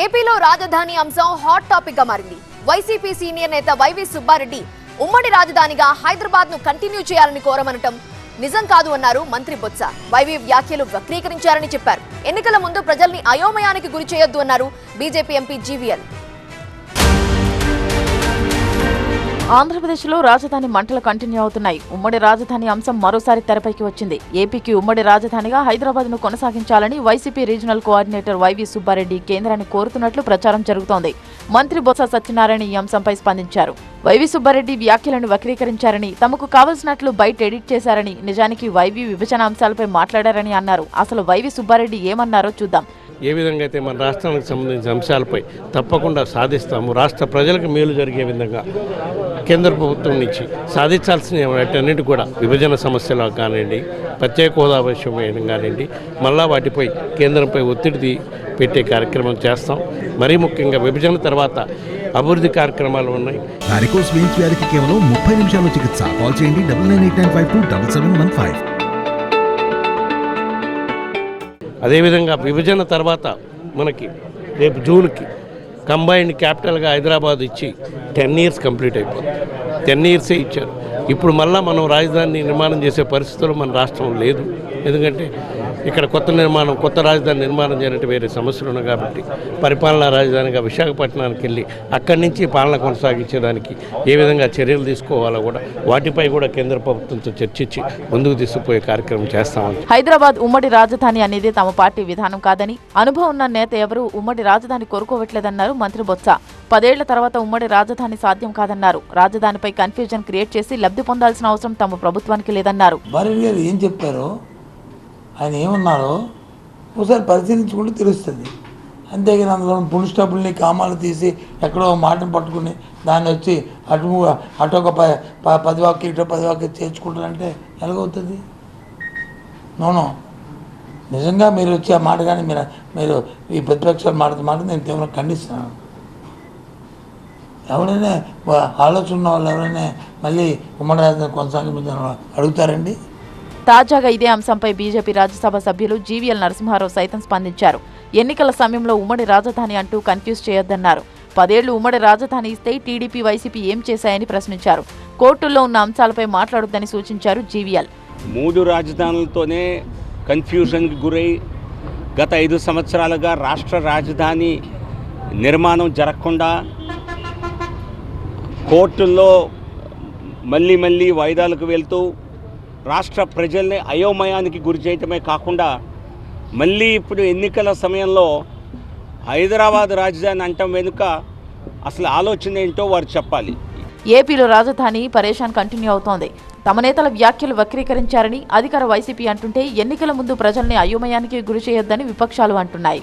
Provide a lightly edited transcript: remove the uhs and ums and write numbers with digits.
ఏపీలో రాజధాని అంశం హాట్ టాపిక్ గా మారింది. వైసీపీ సీనియర్ నేత వైవి సుబ్బారెడ్డి ఉమ్మడి రాజధానిగా హైదరాబాద్ ను కంటిన్యూ చేయాలని కోరమనటం నిజం కాదు అన్నారు మంత్రి బొత్స. వైవి వ్యాఖ్యలు వక్రీకరించారని చెప్పారు. ఎన్నికల ముందు ప్రజల్ని అయోమయానికి గురి చేయొద్దు అన్నారు బీజేపీ ఎంపీ జీవీఎల్. ఆంధ్రప్రదేశ్లో రాజధాని మంటలు కంటిన్యూ అవుతున్నాయి. ఉమ్మడి రాజధాని అంశం మరోసారి తెరపైకి వచ్చింది. ఏపీకి ఉమ్మడి రాజధానిగా హైదరాబాద్ను కొనసాగించాలని వైసీపీ రీజనల్ కోఆర్డినేటర్ వైవి సుబ్బారెడ్డి కేంద్రాన్ని కోరుతున్నట్లు ప్రచారం జరుగుతోంది. మంత్రి బొత్స సత్యనారాయణ ఈ అంశంపై స్పందించారు. వైవి సుబ్బారెడ్డి వ్యాఖ్యలను వక్రీకరించారని, తమకు కావలసినట్లు బయట ఎడిట్ చేశారని, నిజానికి వైవి విభజన అంశాలపై మాట్లాడారని అన్నారు. అసలు వైవి సుబ్బారెడ్డి ఏమన్నారో చూద్దాం. ఏ విధంగా అయితే మన రాష్ట్రానికి సంబంధించిన అంశాలపై తప్పకుండా సాధిస్తాము, రాష్ట్ర ప్రజలకు మేలు జరిగే విధంగా కేంద్ర ప్రభుత్వం నుంచి సాధించాల్సిన వాటన్నిటి కూడా విభజన సమస్యలు కానివ్వండి, ప్రత్యేక హోదా విషయం కానివ్వండి, మళ్ళా వాటిపై కేంద్రంపై ఒత్తిడి పెట్టే కార్యక్రమం చేస్తాం. మరీ ముఖ్యంగా విభజన తర్వాత అభివృద్ధి కార్యక్రమాలు ఉన్నాయి. వారికోస్ వెయిన్స్ వ్యాధికి కేవలం 30 నిమిషాల్లో చికిత్స. కాల్ చేయండి 9989527715. అదేవిధంగా విభజన తర్వాత మనకి రేపు జూన్కి కంబైన్డ్ క్యాపిటల్గా హైదరాబాద్ ఇచ్చి 10 ఇయర్స్ కంప్లీట్ అయిపోతుంది. 10 ఇయర్సే ఇచ్చారు. ఇప్పుడు మళ్ళీ మనం రాజధాని నిర్మాణం చేసే పరిస్థితులు మన రాష్ట్రం లేదు. ఎందుకంటే ఇక్కడ కొత్త రాజధాని నిర్మాణం చేయాలంటే వేరే సమస్యలు ఉన్నాయి. కాబట్టి పరిపాలనా రాజధానిగా విశాఖపట్నానికి వెళ్ళి అక్కడి నుంచి పాలన కొనసాగించేదానికి ఏ విధంగా చర్యలు తీసుకోవాలో కూడా వాటిపై కూడా కేంద్ర ప్రభుత్వంతో చర్చించి ముందుకు తీసుకుపోయే కార్యక్రమం చేస్తామని. హైదరాబాద్ ఉమ్మడి రాజధాని అనేది తమ పార్టీ విధానం కాదని, అనుభవం ఉన్న నేత ఎవరూ ఉమ్మడి రాజధాని కోరుకోవట్లేదన్నారు మంత్రి బొత్స. 10 ఏళ్ల తర్వాత ఉమ్మడి రాజధాని సాధ్యం కాదన్నారు. రాజధానిపై కన్ఫ్యూజన్ క్రియేట్ చేసి లబ్ధి పొందాల్సిన అవసరం తమ ప్రభుత్వానికి లేదన్నారు. ఏం చెప్పారో, ఆయన ఏమన్నారో ఒకసారి పరిశీలించుకుంటే తెలుస్తుంది. అంతేగాని అందులో పుల్ స్టాపుల్ని కామాలు తీసి ఎక్కడో మాటను పట్టుకుని దాన్ని వచ్చి అటు ఒక 10 వాక్యం ఇటు 10 వాక్యం చేర్చుకుంటారంటే ఎలాగవుతుంది? నోనో, నిజంగా మీరు వచ్చి ఆ మాట కానీ మీరు ఈ ప్రతిపక్షాలు మాట నేను తీవ్రంగా ఖండిస్తున్నాను. ఎవరైనా ఆలోచన ఉన్న వాళ్ళు ఎవరైనా మళ్ళీ ఉమ్మడి రాజధాని కొనసాగించాలని అడుగుతారండి? తాజాగా ఇదే అంశంపై బీజేపీ రాజ్యసభ సభ్యులు జీవీఎల్ నరసింహారావు సైతం స్పందించారు. ఎన్నికల సమయంలో ఉమ్మడి రాజధాని అంటూ కన్ఫ్యూజ్ చేయొద్దన్నారు. 10 ఏళ్లు ఉమ్మడి రాజధాని ఇస్తే టీడీపీ, వైసీపీ ఏం చేశాయని ప్రశ్నించారు. కోర్టుల్లో ఉన్న అంశాలపై మాట్లాడొద్దని సూచించారు జీవీఎల్. 3 రాజధానులతోనే కన్ఫ్యూజన్కి గురై గత 5 సంవత్సరాలుగా రాష్ట్ర రాజధాని నిర్మాణం జరగకుండా కోర్టుల్లో మళ్ళీ వాయిదాలకు వెళ్తూ రాష్ట్ర ప్రజల్ని అయోమయానికి గురి చేయటమే కాకుండా మళ్ళీ ఇప్పుడు ఎన్నికల సమయంలో హైదరాబాద్ రాజధాని అంటం వెనుక అసలు ఆలోచన ఏంటో వారు చెప్పాలి. ఏపీలో రాజధాని పరేషాన్ కంటిన్యూ అవుతోంది. తమ నేతల వ్యాఖ్యలు వక్రీకరించారని అధికార వైసీపీ అంటుంటే, ఎన్నికల ముందు ప్రజల్ని అయోమయానికి గురి చేయొద్దని విపక్షాలు అంటున్నాయి.